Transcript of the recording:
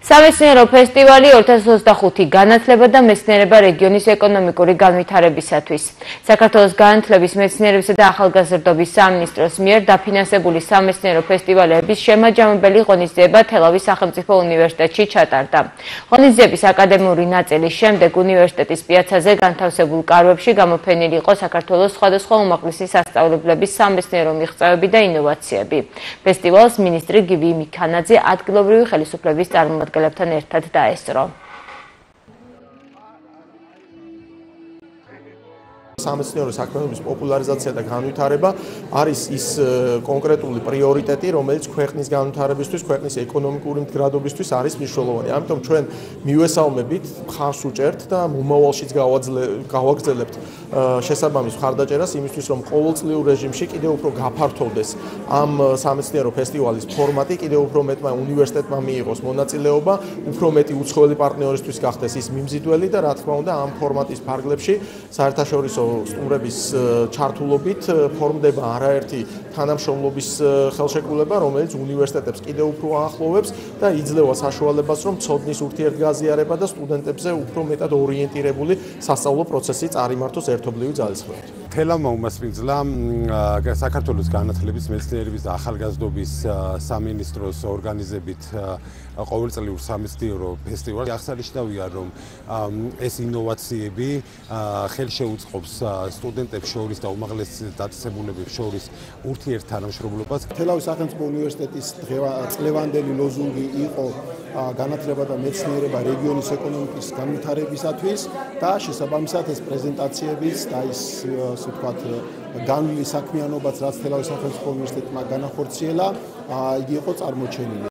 სამეცნიერო ფესტივალი 2025 განათლება და მეცნიერება რეგიონის ეკონომიკური განვითარებისათვის. საქართველოს განათლების, მეცნიერებისა და ახალგაზრდობის სამინისტროს მიერ დაფინანსებული სამეცნიერო ფესტივალების შემაჯამებელი ღონისძიება თელავის სახელმწიფო უნივერსიტეტში ჩატარდა. ღონისძიების აკადემიური ნაწილის შემდეგ უნივერსიტეტის პიაცაზე განთავსებულ კარვებში გამოფენილი იყო საქართველოს სხვადასხვა უმაღლესი სასწავლებლების სამეცნიერო მიღწევები და ინოვაციები. ფესტივალს მინისტრი გივი მიქანაძე ადგილობრივი ხელისუფლების წარმომადგენლებთან ერთად დაესწრო. სამეცნიერო საქმიანობის პოპულარიზაცია და განვითარება არის ის კონკრეტული პრიორიტეტი, რომელიც ქვეყნის განვითარებისთვის, ქვეყნის ეკონომიკური მდგრადობისთვის არის მნიშვნელოვანი. ამიტომ ჩვენ მივესალმებით, მხარს უჭერთ და მომავალშიც გავაგრძელებთ შესაბამის მხარდაჭერას იმისთვის, რომ ყოველწლიურ რეჟიმში კიდევ უფრო გაფართოვდეს ამ სამეცნიერო ფესტივალის ფორმატი, კიდევ უფრო მეტმა უნივერსიტეტმა მიიღოს მონაწილეობა, უფრო მეტი უცხოელი პარტნიორისთვის გახდეს ის მიმზიდველი და რა თქმა უნდა ამ ფორმატის ფარგლებში საერთაშორისო სტუმრების ჩართულობით ფორმდება არაერთი თანამშრომლობის ხელშეკრულება, რომელიც უნივერსიტეტებს კიდევ უფრო აახლოვებს და იძლევა საშუალებას, რომ ცოდნის ურთიერთგაზიარება და სტუდენტებზე უფრო მეტად ორიენტირებული სასწავლო პროცესი წარიმართოს ერთობლივი ძალისხმევით. თელავმა უმასპინძლა საქართველოს განათლების, მეცნიერების და ახალგაზრდობის სამინისტროს ორგანიზებით ყოველწლიურ სამეცნიერო ფესტივალს. აღსანიშნავია, რომ ეს ინოვაციები ხელშეუწყობს სტუდენტებს შორის და უმაღლეს დაწესებულებებს შორის ურთიერთთანამშრომლობას. თელავის სახელმწიფო უნივერსიტეტის წლევანდელი ლოზუნგი იყო განათლება და მეცნიერება რეგიონის ეკონომიკის განვითარებისათვის და შესაბამისად ეს პრეზენტაციებიც და ის ასე ვთქვათ განვლილი საქმიანობაც რაც თელავის სახელმწიფო უნივერსიტეტმა განახორციელა, იგი იყო წარმოჩენილი.